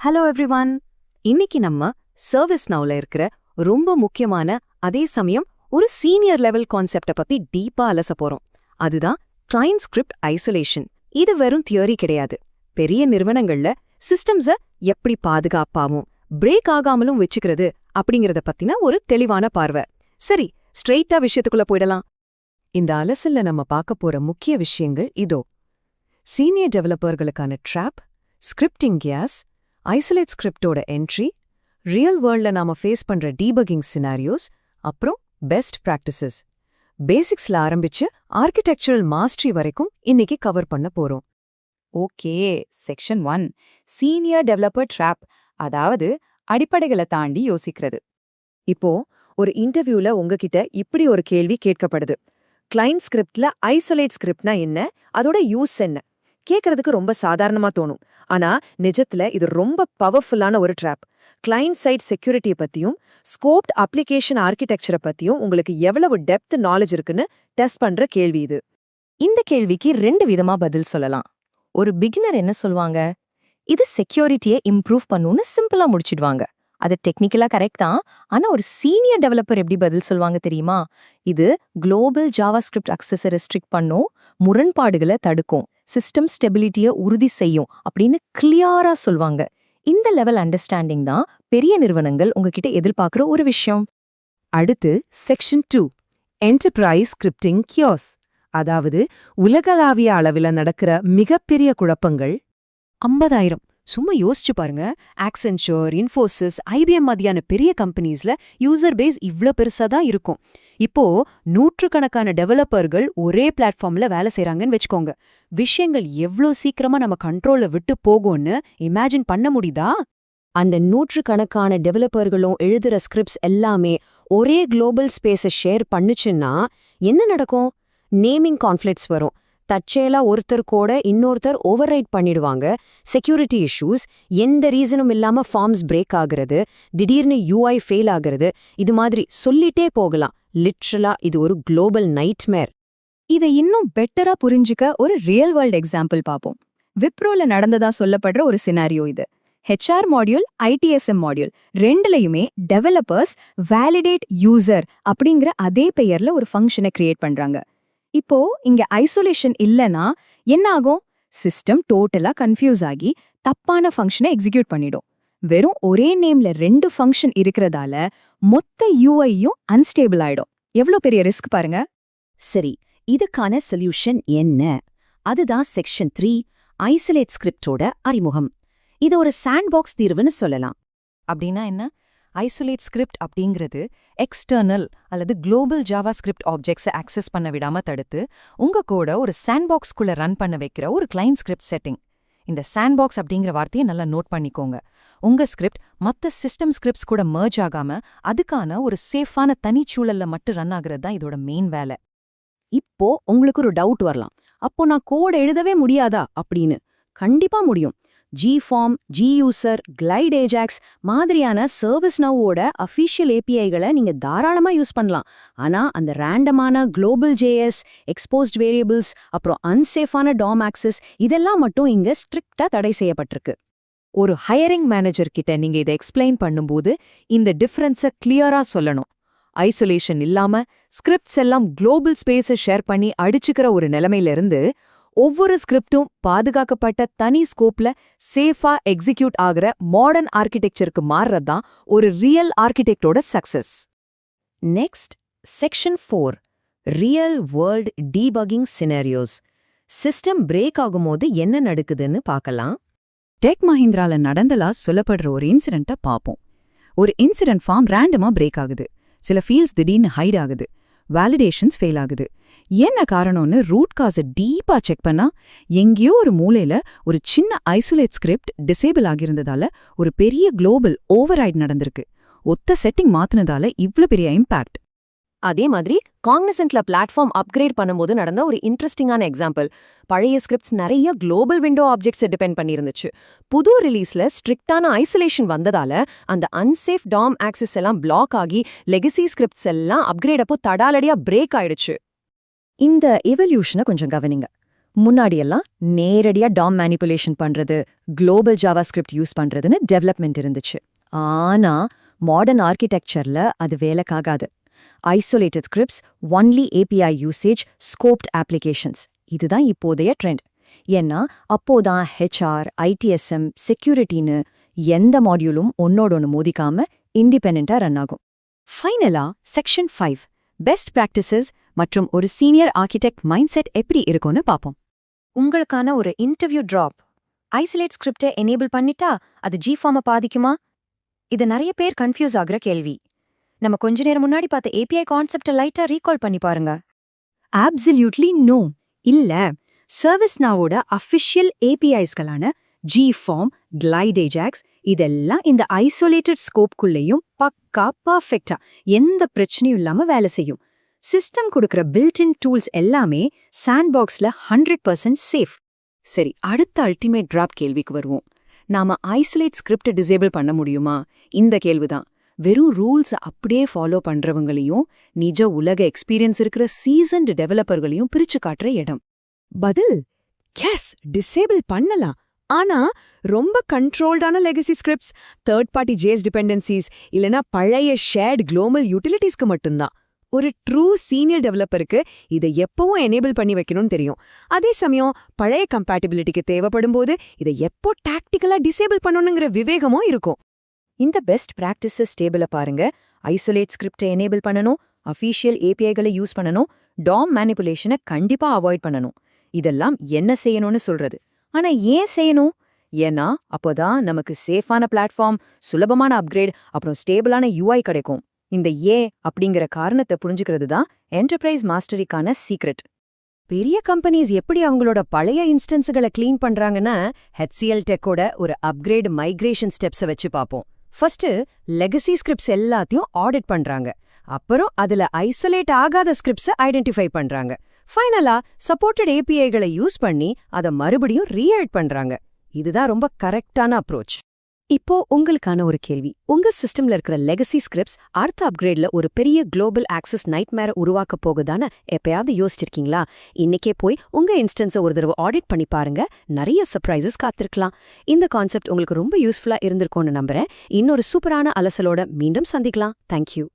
Hello everyone. இன்னைக்கு நம்ம service நவுல இருக்கிற ரொம்ப முக்கியமான அதே சமயம் ஒரு சீனியர் லெவல் கான்செப்ட பத்தி டீப்பா அலச போறோம். அதுதான் கிளையன்ட் ஸ்கிரிப்ட் ஐசோலேஷன். இது வெறும் தியரி கிடையாது. பெரிய நிறுவனங்கள்ல சிஸ்டம்ஸ எப்படி பாதுகாப்பாவும் பிரேக் ஆகாமலும் வச்சுக்கிறது அப்படிங்கறத பத்தின ஒரு தெளிவான பார்வை. சரி, ஸ்ட்ரெயிட்டா விஷயத்துக்குள்ள போயிடலாம். இந்த அலசல்ல நம்ம பார்க்க போற முக்கிய விஷயங்கள் இதோ: சீனியர் டெவலப்பர்களுக்கான ட்ராப், ஸ்கிரிப்டிங் கியாஸ், ஐசோலேட் ஸ்கிரிப்டோட என்ட்ரி, ரியல் வேர்ல்ட்ல நாம ஃபேஸ் பண்ற டீபகிங் சினாரியோஸ், அப்புறம் பெஸ்ட் பிராக்டிசஸ். பேசிக்ஸ்ல ஆரம்பிச்சு ஆர்கிடெக்சரல் மாஸ்டரி வரைக்கும் இன்னைக்கு கவர் பண்ண போறோம். Okay, section 1 senior developer drop, அதாவது அடிப்படைகளை தாண்டி யோசிக்கிறது. இப்போ ஒரு இன்டர்வியூல உங்ககிட்ட இப்படி ஒரு கேள்வி கேட்கப்படுது: கிளையன்ட் ஸ்கிரிப்ட்ல ஐசோலேட் ஸ்கிரிப்ட்னா என்ன, அதோட யூஸ் என்ன? கேட்கறதுக்கு ரொம்ப சாதாரணமா தோணும். ஆனா நிஜத்துல இது ரொம்ப பவர்ஃபுல்லான ஒரு ட்ராப். கிளையன்ட் சைட் செக்யூரிட்டியை பத்தியும் ஸ்கோப்ட் அப்ளிகேஷன் ஆர்கிடெக்சரை பத்தியும் உங்களுக்கு எவ்வளவு டெப்த் நாலேஜ் இருக்குன்னு டெஸ்ட் பண்ற கேள்வி இது. இந்த கேள்விக்கு 2 விதமா பதில் சொல்லலாம். ஒரு பிகினர் என்ன சொல்வாங்க? இது செக்யூரிட்டியை இம்ப்ரூவ் பண்ணுன்னு சிம்பிளா முடிச்சிடுவாங்க. அது டெக்னிக்கலா கரெக்ட் தான். ஆனா ஒரு சீனியர் டெவலப்பர் எப்படி பதில் சொல்வாங்க தெரியுமா? இது குளோபல் ஜாவாஸ்கிரிப்ட் அக்சஸை ரெஸ்ட்ரிக்ட் பண்ணும், முரண்பாடுகளை தடுக்கும், சிஸ்டம் ஸ்டெபிலிட்டியை உறுதி செய்யும் அப்படின்னு கிளியரா சொல்வாங்க. இந்த லெவல் அண்டர்ஸ்டாண்டிங் தான் பெரிய நிறுவனங்கள் உங்ககிட்ட எதிர்பார்க்குற ஒரு விஷயம். அடுத்து செக்ஷன் 2, என்டர்பிரைஸ் ஸ்கிரிப்டிங் கியாஸ், அதாவது உலகளாவிய அளவில நடக்கிற மிகப்பெரிய குழப்பங்கள். 50,000 சும்மா யோசிச்சு பாருங்க. ஆக்சென்ச்சர், இன்ஃபோசிஸ், ஐபிஎம் மாதிரியான பெரிய கம்பெனிஸ்ல யூசர் பேஸ் இவ்ளோ பெருசா தான் இருக்கும். இப்போ நூற்றுக்கணக்கான டெவலப்பர்கள் ஒரே பிளாட்ஃபார்ம்ல வேலை செய்றாங்கன்னு வச்சுக்கோங்க. விஷயங்கள் எவ்ளோ சீக்கிரமா நம்ம கண்ட்ரோல்ல விட்டு போகும்னு இமேஜின் பண்ண முடியுதா? அந்த நூற்றுக்கணக்கான டெவலப்பர்களும் எழுதுற ஸ்கிரிப்ட்ஸ் எல்லாமே ஒரே குளோபல் ஸ்பேஸை ஷேர் பண்ணுச்சுன்னா என்ன நடக்கும்? நேமிங் கான்ஃப்ளிக்ட்ஸ் வரும். தற்செயலா ஒருத்தர் கூட இன்னொருத்தர் ஓவர்ரைட் பண்ணிடுவாங்க. செக்யூரிட்டி இஷ்யூஸ், எந்த ரீசனும் இல்லாம ஃபார்ம்ஸ் பிரேக் ஆகுறது, திடீர்னு யூஐ ஃபெயில் ஆகுறது, இது மாதிரி சொல்லிட்டே போகலாம். லிட்ரலா இது ஒரு குளோபல் நைட்மேர். இதை இன்னும் பெட்டரா புரிஞ்சுக்க ஒரு ரியல் வேர்ல்ட் எக்ஸாம்பிள் பார்ப்போம். விப்ரோல நடந்ததா சொல்லப்படுற ஒரு சினாரியோ இது. ஹெச்ஆர் மாடியூல், ஐடிஎஸ்எம் மாடியூல் ரெண்டுலயுமே டெவலப்பர்ஸ் வேலிடேட் யூசர் அப்படிங்கிற அதே பெயர்ல ஒரு ஃபங்க்ஷனை கிரியேட் பண்றாங்க. இப்போ இங்க ஐசோலேஷன் இல்லனா என்ன ஆகும்? சிஸ்டம் டோட்டலா கன்ஃபியூஸ் ஆகி தப்பான ஃபங்க்ஷனை எக்ஸிக்யூட் பண்ணிடும். வெறும் ஒரே நேம்ல 2 ஃபங்க்ஷன் இருக்கிறதால மொத்த யூஐயும் அன்ஸ்டேபிள் ஆயிடும். எவ்வளோ பெரிய ரிஸ்க் பாருங்க. சரி, இதுக்கான சொல்யூஷன் என்ன? அதுதான் செக்ஷன் 3, ஐசோலேட் ஸ்கிரிப்டோட அறிமுகம். இது ஒரு சாண்ட்பாக்ஸ் தீர்வுன்னு சொல்லலாம். அப்படின்னா என்ன? ஐசோலேட் ஸ்கிரிப்ட் அப்படிங்கிறது எக்ஸ்டர்னல் அல்லது குளோபல் ஜாவாஸ்கிரிப்ட் ஆப்ஜெக்ட்ஸை ஆக்சஸ் பண்ண விடாம தடுத்து உங்க கோட ஒரு சாண்ட்பாக்ஸ்குள்ள ரன் பண்ண வைக்கிற ஒரு கிளையன்ட் ஸ்கிரிப்ட் செட்டிங். இந்த சாண்ட்பாக்ஸ் அப்படிங்கிற வார்த்தையை நல்லா நோட் பண்ணிக்கோங்க. உங்க ஸ்கிரிப்ட் மற்ற சிஸ்டம் ஸ்கிரிப்ட்ஸ் கூட மர்ஜ் ஆகாம அதுக்கான ஒரு சேஃபான தனிச்சூழல்ல மட்டும் ரன் ஆகுறது தான் இதோட மெயின் வேலை. இப்போ உங்களுக்கு ஒரு டவுட் வரலாம். அப்போ நான் கோட் எழுதவே முடியாதா அப்படின்னு? கண்டிப்பா முடியும். ஜிஃபார்ம், ஜியூசர், கிளைட் ஏஜாக்ஸ் மாதிரியான சர்வீஸ் நவ்வோட அஃபிஷியல் ஏபிஐகளை நீங்க தாராளமா யூஸ் பண்ணலாம். ஆனா அந்த ரேண்டமான குளோபல் ஜேஎஸ், எக்ஸ்போஸ்ட் வேரியபிள்ஸ், அப்புறம் அன்சேஃபான டாம் ஆக்சஸ் இதெல்லாம் மட்டும் இங்க ஸ்ட்ரிக்டா தடை செய்யப்பட்டிருக்கு. ஒரு ஹையரிங் மேனேஜர் கிட்ட நீங்க இதை எக்ஸ்பிளைன் பண்ணும்போது இந்த டிஃபரன்ஸை கிளியரா சொல்லணும். ஐசோலேஷன் இல்லாம ஸ்கிரிப்ட்ஸ் எல்லாம் குளோபல் ஸ்பேஸை ஷேர் பண்ணி அடிச்சுக்கிற ஒரு நிலைமையிலிருந்து ஒவ்வொரு ஸ்கிரிப்டும் பாதுகாக்கப்பட்ட தனி ஸ்கோப்ல சேஃபா எக்ஸிக்யூட் ஆகிற மாடர்ன் ஆர்கிடெக்சருக்கு மாறுறதுதான் ஒரு ரியல் ஆர்கிடெக்டோட success. Next, section 4, real world debugging scenarios. System break ஆகும்போது என்ன நடக்குதுன்னு பார்க்கலாம். டெக் மஹிந்திரால நடந்தலா சொல்லப்படுற ஒரு இன்சிடென்ட்டை பார்ப்போம். ஒரு இன்சிடென்ட் ஃபார்ம் ரேண்டமா பிரேக் ஆகுது. சில ஃபீல்ட்ஸ் திடீர்னு ஹைட் ஆகுது. வேலிடேஷன்ஸ் ஃபெயில் ஆகுது. என்ன காரணம்னு ரூட் காஸை டீப்பா செக் பண்ணா எங்கேயோ ஒரு மூலையில ஒரு சின்ன ஐசோலேட் ஸ்கிரிப்ட் டிசேபிள் ஆகியிருந்ததால ஒரு பெரிய குளோபல் ஓவர்ரைட் நடந்திருக்கு. ஒத்த செட்டிங் மாத்தினதால இவ்ளோ பெரிய இம்பாக்ட். அதே மாதிரி காக்னிசன்ட்ல பிளாட்ஃபார்ம் அப்கிரேட் பண்ணும்போது நடந்த ஒரு இன்ட்ரெஸ்டிங்கான எக்ஸாம்பிள். பழைய ஸ்கிரிப்ட்ஸ் நிறைய குளோபல் விண்டோ ஆப்ஜெக்ட்ஸை டிபெண்ட் பண்ணியிருந்துச்சு. புது ரிலீஸ்ல ஸ்ட்ரிக்டான ஐசோலேஷன் வந்ததால அந்த அன்சேஃப் டாம் ஆக்சஸ் எல்லாம் பிளாக் ஆகி லெகசி ஸ்கிரிப்ட்ஸ் எல்லாம் அப்கிரேட் அப்போ தடாலடியா பிரேக் ஆயிடுச்சு. இந்த எவல்யூஷனை கொஞ்சம் கவனிங்க. முன்னாடியெல்லாம் நேரடியா டாம் மேனிபுலேஷன் பண்றது, குளோபல் ஜாவாஸ்கிரிப்ட் யூஸ் பண்றதுன்னு டெவலப்மெண்ட் இருந்துச்சு. ஆனா மாடர்ன் ஆர்கிடெக்சர்ல அது வேலைக்காகாது. Isolated scripts, only API usage, scoped applications இதுதான் இப்போதைய ட்ரெண்ட். ஏன்னா அப்போதான் ஹெச்ஆர், ஐடிஎஸ்எம், செக்யூரிட்டின்னு எந்த மாடியூலும் ஒன்னோடொன்னு மோதிக்காம இண்டிபெண்டா ரன் ஆகும். ஃபைனலா செக்ஷன் 5 பெஸ்ட் பிராக்டிசஸ் மற்றும் ஒரு சீனியர் ஆர்கிடெக்ட் மைண்ட் செட் எப்படி இருக்கும்னு பாப்போம். உங்களுக்கான ஒரு இன்டர்வியூ டிராப். ஐசோலேட் ஸ்கிரிப்டை எனேபிள் பண்ணிட்டா அது ஜி-ஃபார்மை பாதிக்குமா? இது நிறைய பேர் கன்ஃபியூஸ் ஆகுற கேள்வி. நம்ம கொஞ்ச நேரம் முன்னாடி பார்த்த ஏபிஐ கான்செப்டை லைட்டா ரீகால் பண்ணி பாருங்க. Absolutely no. இல்ல, ServiceNowவோட அஃபிஷியல் ஏபிஐஸ்களான ஜி-ஃபார்ம், கிளைடேஜாக்ஸ் இதெல்லாம் இந்த ஐசோலேட்டட் ஸ்கோப்குள்ளேயும் பக்கா பர்ஃபெக்டா எந்த பிரச்சனையும் இல்லாம வேலை செய்யும். சிஸ்டம் கொடுக்கிற பில்ட்-இன் டூல்ஸ் எல்லாமே சாண்ட்பாக்ஸ்ல 100% சேஃப். சரி, அடுத்த அல்டிமேட் டிராப் கேள்விக்கு வருவோம். நாம ஐசோலேட் ஸ்கிரிப்ட் டிசேபிள் பண்ண முடியுமா? இந்த கேள்விதான் வெறும் ரூல்ஸ் அப்படியே ஃபாலோ பண்றவங்களையும் நிஜ உலக எக்ஸ்பீரியன்ஸ் இருக்கிற சீசன்டு டெவலப்பர்களையும் பிரிச்சு காட்டுற இடம். பதில் எஸ், டிசேபிள் பண்ணலாம். ஆனா ரொம்ப கண்ட்ரோல்டான legacy scripts, third party JS dependencies இல்லனா பழைய ஷேர்ட் குளோபல் யூட்டிலிட்டிஸ்க்கு மட்டும்தான். ஒரு ட்ரூ சீனியர் டெவலப்பருக்கு இதை எப்பவும் எனேபிள் பண்ணி வைக்கணும்னு தெரியும். அதே சமயம் பழைய கம்பேட்டிபிலிட்டிக்கு தேவைப்படும் போது இதை எப்போ டாக்டிக்கலா டிசேபிள் பண்ணணுங்கிற விவேகமும் இருக்கும். இந்த பெஸ்ட் பிராக்டிசஸ் டேபிளை பாருங்க. ஐசோலேட் ஸ்கிரிப்டை எனேபிள் பண்ணணும், அஃபீஷியல் ஏபிஐகளை யூஸ் பண்ணணும், டாம் மேனிபுலேஷனை கண்டிப்பா அவாய்ட் பண்ணணும். இதெல்லாம் என்ன செய்யணும்னு சொல்றது. ஆனா ஏன் செய்யணும்? ஏன்னா அப்போதான் நமக்கு சேஃபான பிளாட்ஃபார்ம், சுலபமான அப்கிரேட், அப்புறம் ஸ்டேபிளான யூஐ கிடைக்கும். இந்த அப்படிங்கிற காரணத்தை புரிஞ்சுக்கிறது தான் என்டர்பிரைஸ் மாஸ்டரிக்கான சீக்ரெட். பெரிய கம்பெனிஸ் எப்படி அவங்களோட பழைய இன்ஸ்டன்ஸுகளை க்ளீன் பண்றாங்கன்னா, HCL டெக்கோட ஒரு அப்கிரேட் மைக்ரேஷன் ஸ்டெப்ஸை வச்சு பார்ப்போம். ஃபர்ஸ்ட் லெகசி ஸ்கிரிப்ட்ஸ் எல்லாத்தையும் ஆடிட் பண்றாங்க. அப்புறம் அதுல ஐசோலேட் ஆகாத ஸ்கிரிப்ட்ஸை ஐடென்டிஃபை பண்றாங்க. ஃபைனலா சப்போர்ட்டட் ஏபிஐகளை யூஸ் பண்ணி அதை மறுபடியும் ரீஎட் பண்றாங்க. இதுதான் ரொம்ப கரெக்டான அப்ரோச். இப்போ உங்களுக்கான ஒரு கேள்வி. உங்க சிஸ்டம்ல இருக்கிற லெகசி ஸ்கிரிப்ட்ஸ் அடுத்த அப்கிரேட்ல ஒரு பெரிய குளோபல் ஆக்சஸ் நைட்மேரை உருவாக்க போகுதான்னு எப்பயாவது யோசிச்சிருக்கீங்களா? இன்னைக்கே போய் உங்க இன்ஸ்டன்ஸை ஒரு தடவை ஆடிட் பண்ணி பாருங்க. நிறைய சர்ப்ரைசஸ் காத்திருக்கலாம். இந்த கான்செப்ட் உங்களுக்கு ரொம்ப யூஸ்ஃபுல்லா இருந்திருக்கும்னு நம்புறேன். இன்னொரு சூப்பரான அலசலோட மீண்டும் சந்திக்கலாம். தேங்க்யூ.